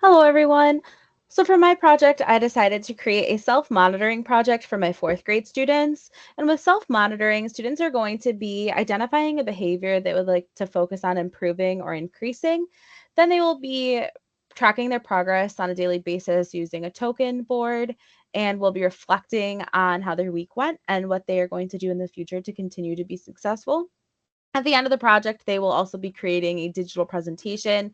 Hello, everyone. So for my project, I decided to create a self-monitoring project for my fourth grade students. And with self-monitoring, students are going to be identifying a behavior they would like to focus on improving or increasing. Then they will be tracking their progress on a daily basis using a token board and will be reflecting on how their week went and what they are going to do in the future to continue to be successful. At the end of the project, they will also be creating a digital presentation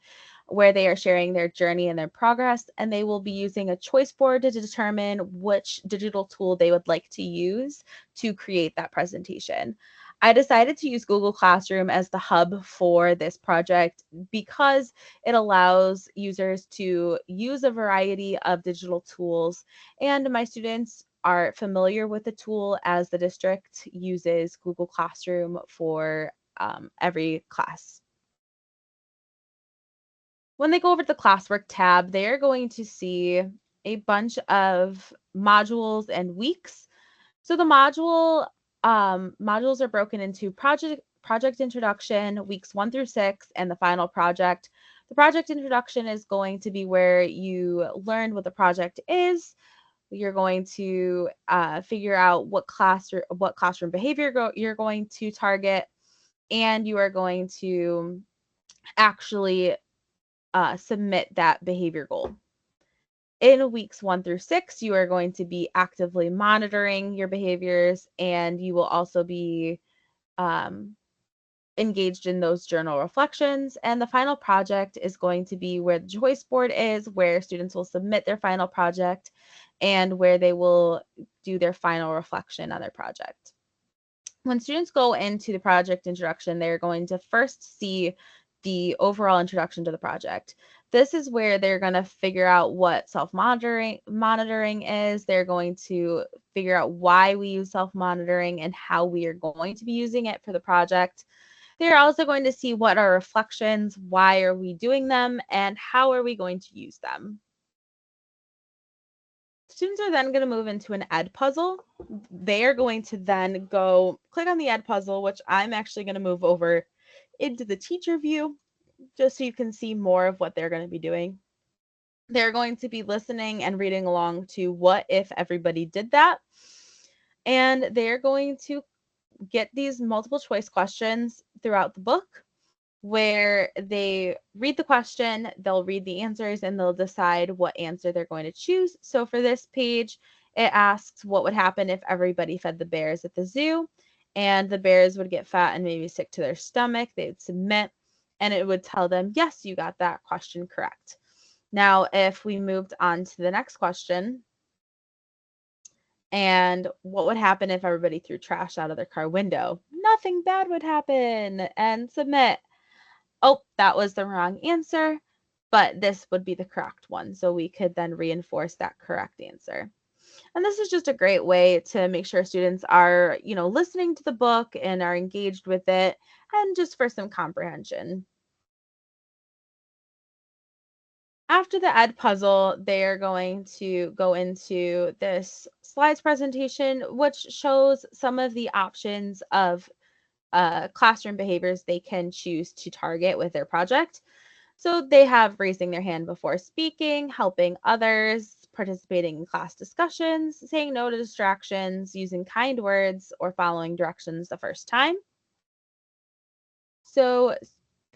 where they are sharing their journey and their progress, and they will be using a choice board to determine which digital tool they would like to use to create that presentation. I decided to use Google Classroom as the hub for this project because it allows users to use a variety of digital tools, and my students are familiar with the tool as the district uses Google Classroom for every class. When they go over to the classwork tab, they are going to see a bunch of modules and weeks. So the modules are broken into project introduction, weeks 1 through 6, and the final project. The project introduction is going to be where you learn what the project is. You're going to figure out what classroom behavior you're going to target, and you are going to actually submit that behavior goal. In weeks 1 through 6, you are going to be actively monitoring your behaviors, and you will also be um, engaged in those journal reflections. And the final project is going to be where the choice board is, where students will submit their final project and where they will do their final reflection on their project. When students go into the project introduction, they're going to first see the overall introduction to the project. This is where they're going to figure out what self-monitoring is. They're going to figure out why we use self-monitoring and how we are going to be using it for the project. They're also going to see what are reflections, why are we doing them, and how are we going to use them. Students are then going to move into an ed puzzle. They are going to then go click on the ed puzzle, which I'm actually going to move over into the teacher view just so you can see more of what they're going to be doing. They're going to be listening and reading along to what if everybody did that. And they're going to get these multiple choice questions throughout the book where they read the question, they'll read the answers, and they'll decide what answer they're going to choose. So for this page, it asks what would happen if everybody fed the bears at the zoo, and the bears would get fat and maybe sick to their stomach. They would submit, and it would tell them, yes, you got that question correct. Now, if we moved on to the next question, and what would happen if everybody threw trash out of their car window? Nothing bad would happen, and submit. Oh, that was the wrong answer, but this would be the correct one. So we could then reinforce that correct answer. And this is just a great way to make sure students are, listening to the book and are engaged with it, and just for some comprehension. After the ed puzzle, they are going to go into this slides presentation, which shows some of the options of classroom behaviors they can choose to target with their project. So they have raising their hand before speaking, helping others, participating in class discussions, saying no to distractions, using kind words, or following directions the first time. So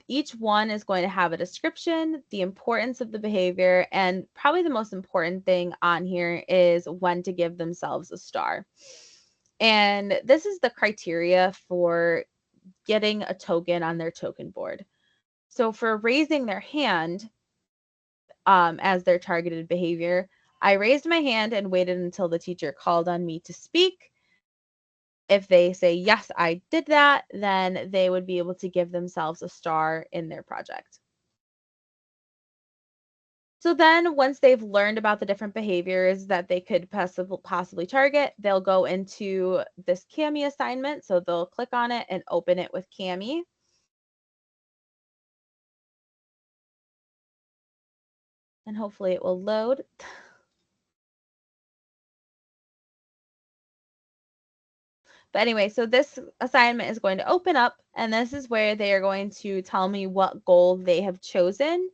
each one is going to have a description, the importance of the behavior, and probably the most important thing on here is when to give themselves a star. And this is the criteria for getting a token on their token board. So for raising their hand as their targeted behavior, I raised my hand and waited until the teacher called on me to speak. If they say, yes, I did that, then they would be able to give themselves a star in their project. So then once they've learned about the different behaviors that they could possibly target, they'll go into this Kami assignment. So they'll click on it and open it with Kami. And hopefully it will load. But anyway, so this assignment is going to open up, and this is where they are going to tell me what goal they have chosen.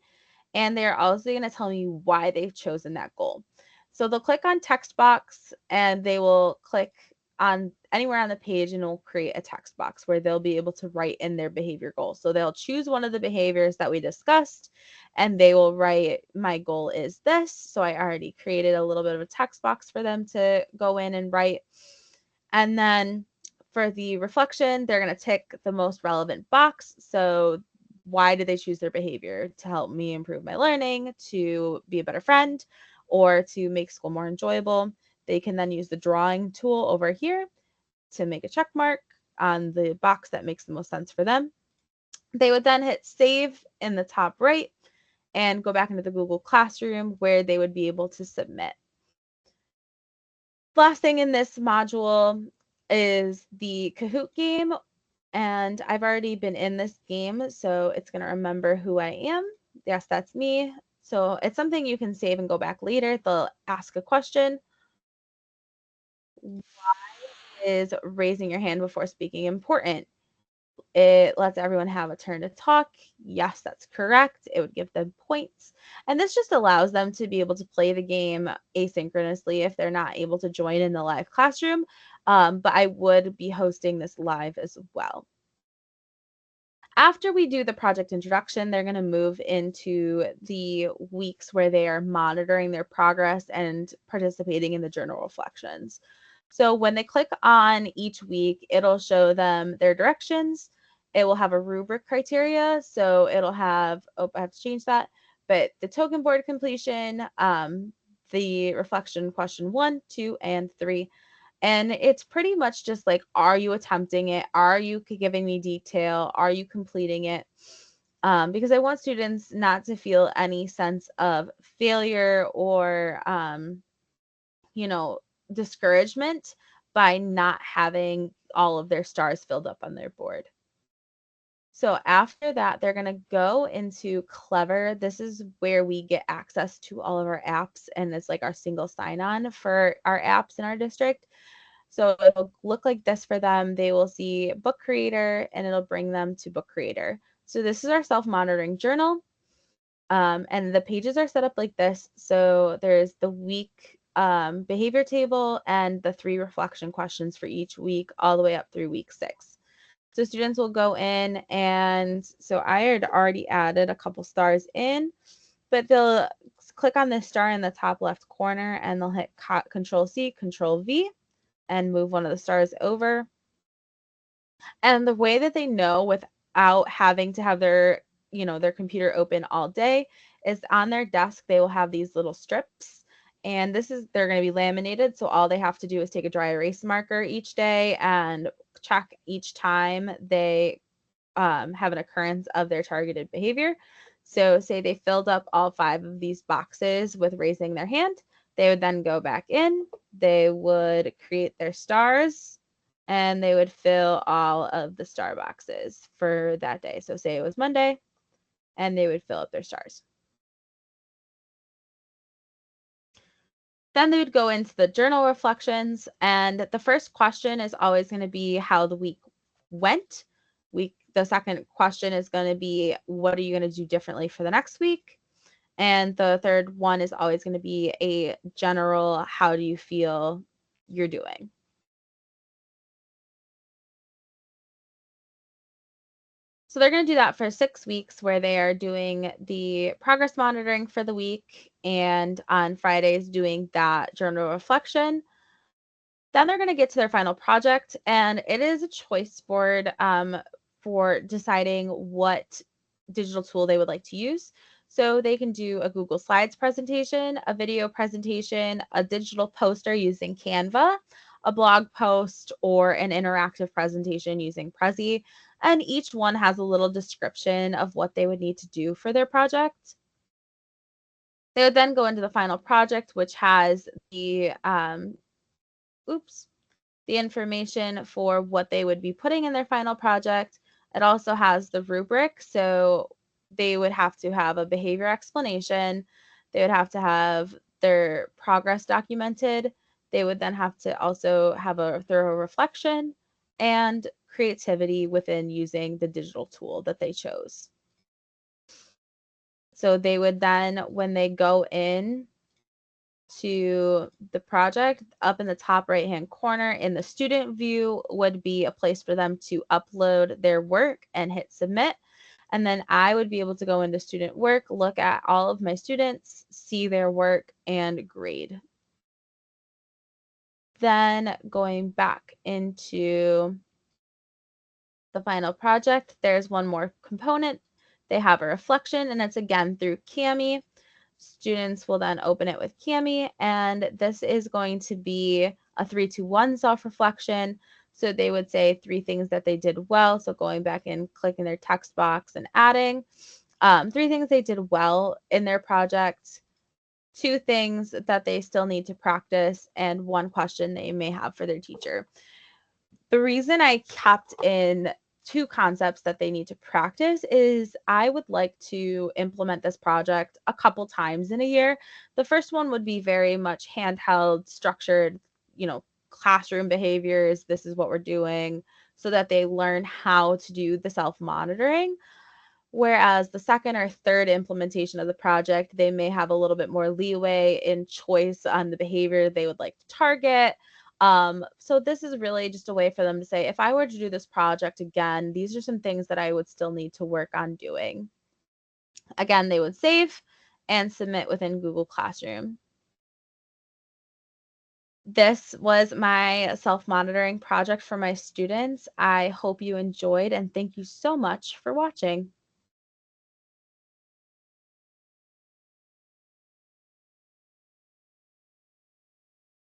and they're also going to tell me why they've chosen that goal. So they'll click on text box and they will click on anywhere on the page and it'll create a text box where they'll be able to write in their behavior goal. So they'll choose one of the behaviors that we discussed and they will write, my goal is this. So I already created a little bit of a text box for them to go in and write. And then for the reflection, they're going to tick the most relevant box. So why did they choose their behavior? To help me improve my learning, to be a better friend, or to make school more enjoyable. They can then use the drawing tool over here to make a check mark on the box that makes the most sense for them. They would then hit save in the top right and go back into the Google Classroom where they would be able to submit. Last thing in this module is the Kahoot game, and I've already been in this game, so it's going to remember who I am. Yes, that's me. So it's something you can save and go back later. They'll ask a question. Why is raising your hand before speaking important? It lets everyone have a turn to talk. Yes, that's correct. It would give them points. And this just allows them to be able to play the game asynchronously if they're not able to join in the live classroom. But I would be hosting this live as well. After we do the project introduction, they're going to move into the weeks where they are monitoring their progress and participating in the journal reflections. So when they click on each week, it'll show them their directions. It will have a rubric criteria. So it'll have, oh, I have to change that, but the token board completion, the reflection question 1, 2, and 3. And it's pretty much just like, are you attempting it? Are you giving me detail? Are you completing it? Because I want students not to feel any sense of failure or, you know, discouragement by not having all of their stars filled up on their board. So after that, they're going to go into Clever. This is where we get access to all of our apps, and it's like our single sign-on for our apps in our district. So it'll look like this for them. They will see Book Creator, and it'll bring them to Book Creator. So this is our self-monitoring journal. And the pages are set up like this. So there's the week behavior table and the 3 reflection questions for each week all the way up through week 6. So students will go in, and so I had already added a couple stars in, but they'll click on this star in the top left corner and they'll hit Control C, Control V, and move one of the stars over. And the way that they know without having to have their, their computer open all day is on their desk, they will have these little strips. And they're going to be laminated. So all they have to do is take a dry erase marker each day and check each time they have an occurrence of their targeted behavior. So say they filled up all 5 of these boxes with raising their hand, they would then go back in, they would create their stars, and they would fill all of the star boxes for that day. So say it was Monday, and they would fill up their stars. Then they would go into the journal reflections, and the first question is always going to be how the week went. The second question is going to be, what are you going to do differently for the next week? And the third one is always going to be a general, how do you feel you're doing? So they're going to do that for 6 weeks where they are doing the progress monitoring for the week, and on Fridays doing that journal reflection. Then they're going to get to their final project, and it is a choice board for deciding what digital tool they would like to use. So they can do a Google Slides presentation, a video presentation, a digital poster using Canva, a blog post, or an interactive presentation using Prezi. And each one has a little description of what they would need to do for their project. They would then go into the final project, which has the the information for what they would be putting in their final project. It also has the rubric, so they would have to have a behavior explanation. They would have to have their progress documented. They would then have to also have a thorough reflection and creativity within using the digital tool that they chose. So they would then, when they go in to the project, up in the top right hand corner in the student view would be a place for them to upload their work and hit submit. And then I would be able to go into student work, look at all of my students, see their work, and grade. Then going back into the final project, there's one more component. They have a reflection, and it's again through Kami. Students will then open it with Kami, and this is going to be a 3-2-1 self-reflection. So they would say 3 things that they did well. So going back and clicking their text box and adding 3 things they did well in their project, 2 things that they still need to practice, and 1 question they may have for their teacher. The reason I kept in 2 concepts that they need to practice is I would like to implement this project a couple times in a year. The first one would be very much handheld, structured, classroom behaviors. This is what we're doing so that they learn how to do the self-monitoring. Whereas the second or third implementation of the project, they may have a little bit more leeway in choice on the behavior they would like to target. So this is really just a way for them to say, if I were to do this project again, these are some things that I would still need to work on doing. Again, they would save and submit within Google Classroom. This was my self-monitoring project for my students. I hope you enjoyed, and thank you so much for watching.